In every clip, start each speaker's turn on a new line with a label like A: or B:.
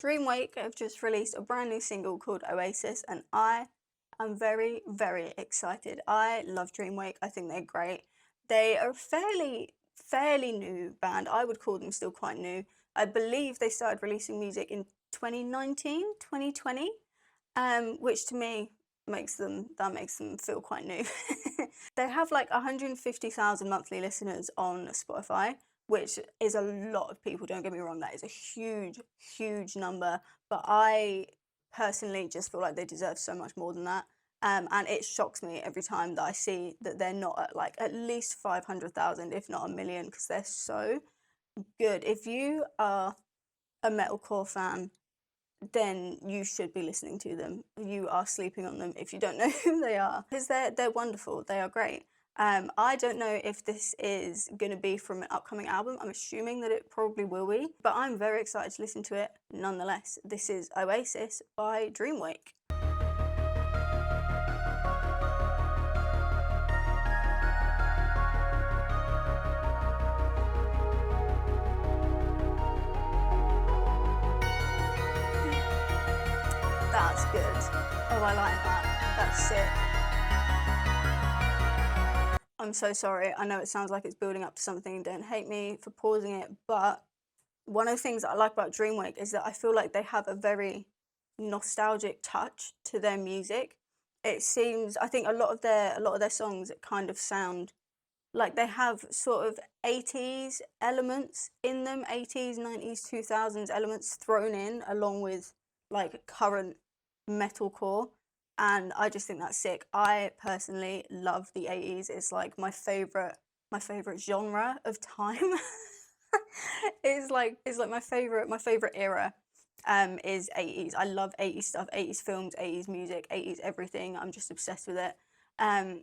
A: Dreamwake have just released a brand new single called Oasis, and I am very, very excited. I love Dreamwake. I think they're great. They are a fairly new band. I would call them still quite new. I believe they started releasing music in 2019, 2020, which to me makes them feel quite new. They have like 150,000 monthly listeners on Spotify, which is a lot of people, don't get me wrong, that is a huge, huge number, but I personally just feel like they deserve so much more than that. And it shocks me every time that I see that they're not at like at least 500,000, if not a million, because they're so good. If you are a metalcore fan, then you should be listening to them. You are sleeping on them if you don't know who they are, because they're wonderful. They are great. I don't know if this is going to be from an upcoming album. I'm assuming that it probably will be, but I'm very excited to listen to it nonetheless. This is Oasis by Dreamwake. That's good. Oh, I like that. That's sick. I'm so sorry. I know it sounds like it's building up to something. Don't hate me for pausing it, but one of the things that I like about Dreamwake is that I feel like they have a very nostalgic touch to their music. It seems, I think a lot of their songs kind of sound like they have sort of 80s elements in them, 80s, 90s, 2000s elements thrown in along with like current metalcore, and I just think that's sick. I personally love the 80s. It's like my favorite genre of time. It's like my favorite era is 80s. I love 80s stuff, 80s films, 80s music, 80s everything. I'm just obsessed with it.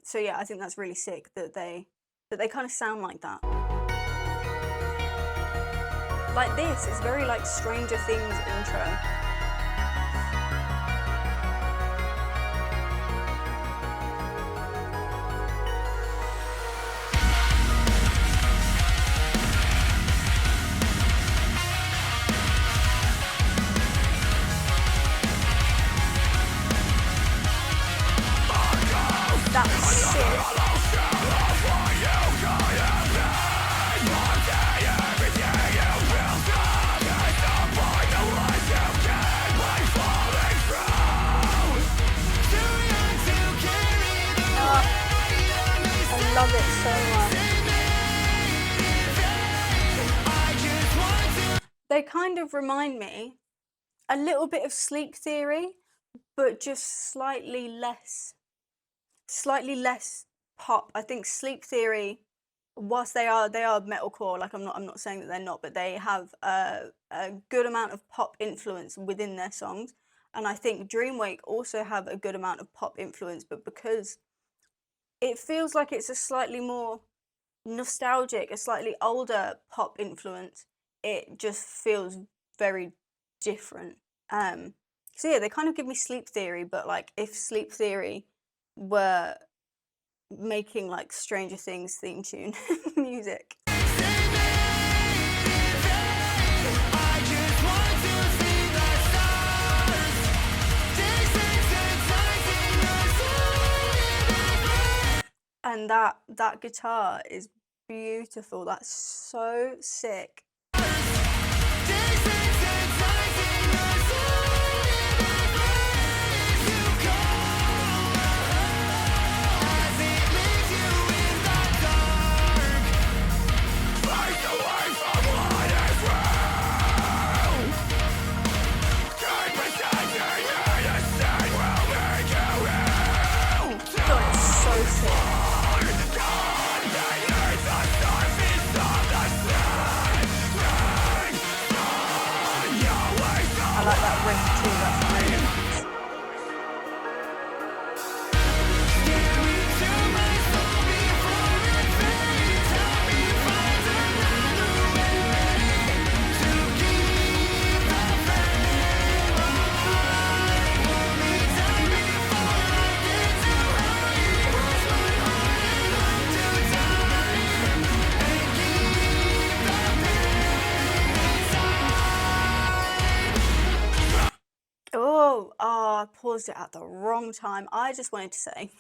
A: So yeah, I think that's really sick that they kind of sound like that. Like this is very like Stranger Things intro. That's sick. I love it so much. They kind of remind me a little bit of Sleep Theory, but just slightly less pop. I think Sleep Theory, whilst they are metalcore, like I'm not saying that they're not, but they have a good amount of pop influence within their songs. And I think Dreamwake also have a good amount of pop influence, but because it feels like it's a slightly more nostalgic, a slightly older pop influence, it just feels very different. So yeah, they kind of give me Sleep Theory, but like if Sleep Theory were making like Stranger Things theme tune music. And that guitar is beautiful. That's so sick. I like that riff too, that's brilliant. I paused it at the wrong time. I just wanted to say,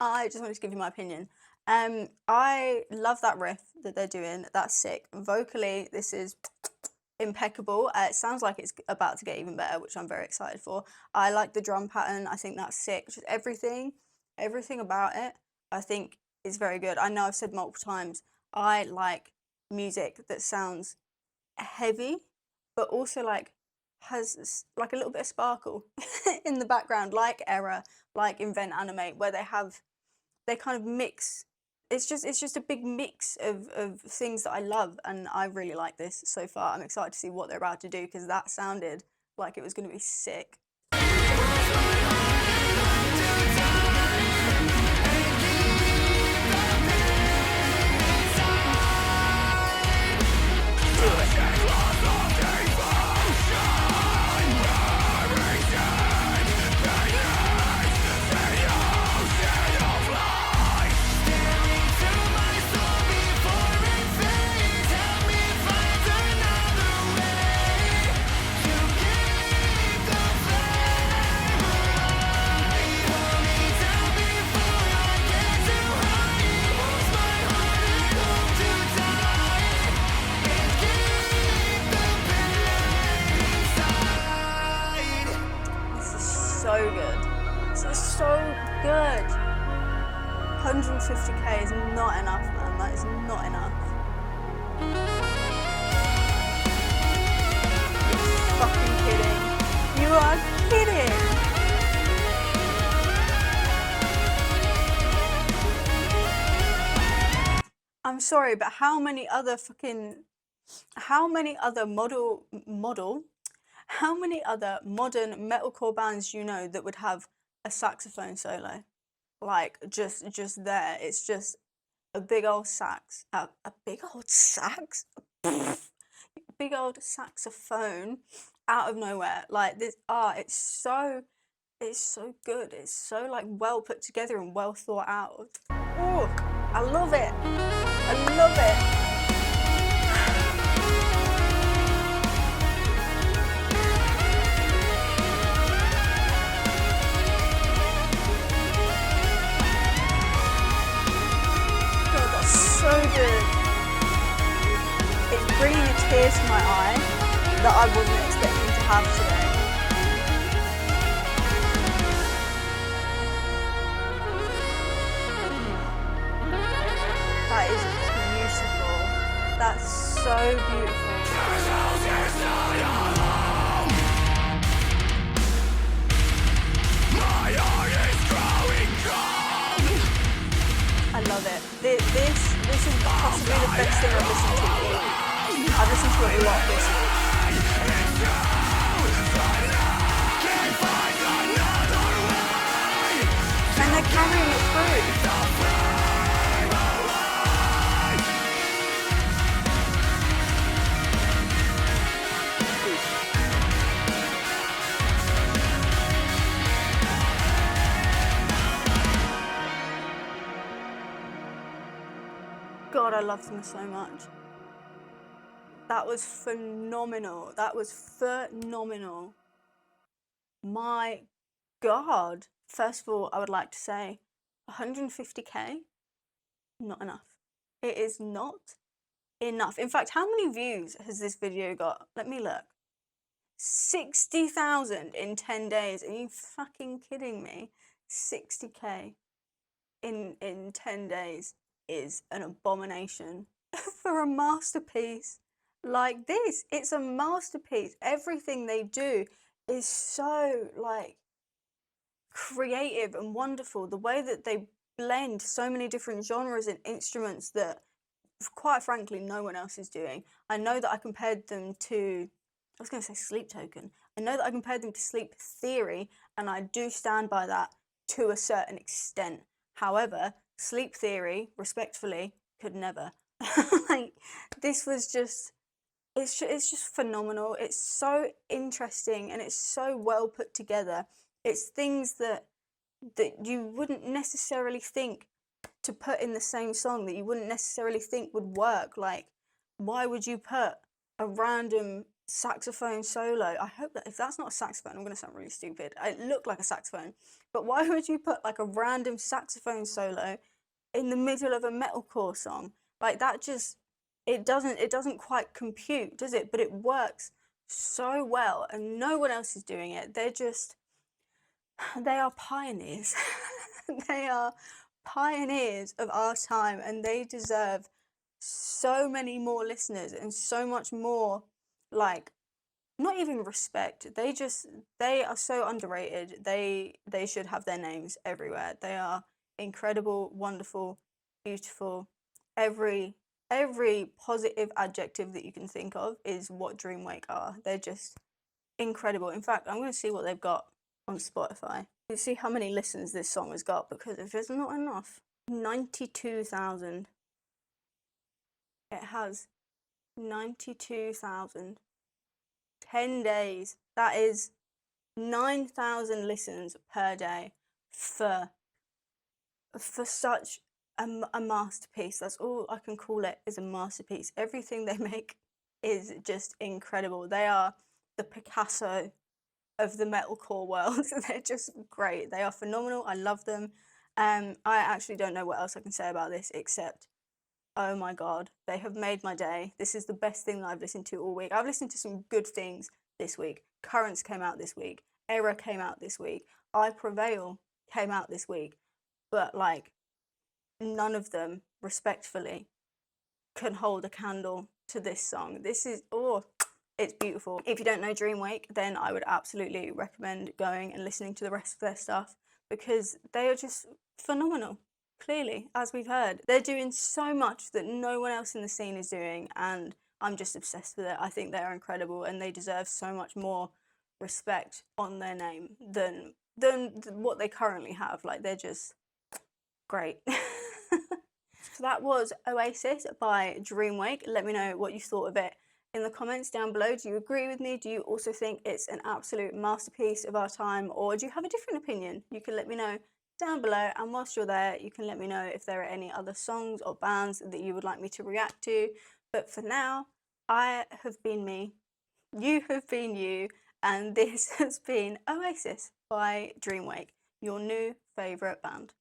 A: I just wanted to give you my opinion. I love that riff that they're doing. That's sick. Vocally, this is impeccable. It sounds like it's about to get even better, which I'm very excited for. I like the drum pattern. I think that's sick. Just everything about it, I think is very good. I know I've said multiple times, I like music that sounds heavy, but also like has like a little bit of sparkle in the background, like Error, like Invent Animate, where they kind of mix. It's just a big mix of things that I love, and I really like this so far. I'm excited to see what they're about to do, because that sounded like it was going to be sick. So good. This is so good. 150k is not enough, man. That is not enough. You're fucking kidding. You are kidding. I'm sorry, but how many other modern metalcore bands do you know that would have a saxophone solo? Like just there. It's just a big old sax. A big old sax? Big old saxophone out of nowhere. Like this it's so good. It's so like well put together and well thought out. Oh, I love it. I love it. So good. It's bringing a tear to my eye that I wasn't expecting to have today. That is beautiful. That's so beautiful. I love it. This is possibly the best thing I've listened to all week. I've listened to it a lot this week. And they're carrying it through. God, I love them so much. That was phenomenal. That was phenomenal. My God. First of all, I would like to say 150k, not enough. It is not enough. In fact, how many views has this video got? Let me look. 60,000 in 10 days. Are you fucking kidding me? 60k in 10 days is an abomination for a masterpiece like this. It's a masterpiece. Everything they do is so like creative and wonderful. The way that they blend so many different genres and instruments that quite frankly no one else is doing. I know that I compared them to, I was going to say Sleep Token. I know that I compared them to Sleep Theory, and I do stand by that to a certain extent. However, Sleep Theory, respectfully, could never. Like, this was just, it's just phenomenal. It's so interesting and it's so well put together. It's things that you wouldn't necessarily think to put in the same song, that you wouldn't necessarily think would work. Like, why would you put a random saxophone solo. I hope that if that's not a saxophone, I'm gonna sound really stupid. It looked like a saxophone, but why would you put like a random saxophone solo in the middle of a metalcore song? Like that just it doesn't quite compute, does it? But it works so well, and no one else is doing it. They are pioneers. They are pioneers of our time, and they deserve so many more listeners and so much more, like, not even respect. They are so underrated. They should have their names everywhere. They are incredible, wonderful, beautiful. Every every positive adjective that you can think of is what Dreamwake are. They're just incredible. In fact, I'm going to see what they've got on Spotify. You see how many listens this song has got, because if there's not enough, 92,000. It has 92,000. 10 days. That is 9,000 listens per day for such a masterpiece. That's all I can call it, is a masterpiece. Everything they make is just incredible. They are the Picasso of the metalcore world. They're just great. They are phenomenal. I love them. I actually don't know what else I can say about this except, oh my god, they have made my day. This is the best thing that I've listened to all week. I've listened to some good things this week. Currents came out this week. Error came out this week. I Prevail came out this week. But like, none of them, respectfully, can hold a candle to this song. This is, oh, it's beautiful. If you don't know Dreamwake, then I would absolutely recommend going and listening to the rest of their stuff, because they are just phenomenal. Clearly, as we've heard, they're doing so much that no one else in the scene is doing, and I'm just obsessed with it. I think they're incredible, and they deserve so much more respect on their name than what they currently have. Like, they're just great. So that was Oasis by Dreamwake. Let me know what you thought of it in the comments down below. Do you agree with me? Do you also think it's an absolute masterpiece of our time, or do you have a different opinion? You can let me know down below, and whilst you're there, you can let me know if there are any other songs or bands that you would like me to react to. But for now, I have been me, you have been you, and this has been Oasis by Dreamwake, your new favourite band.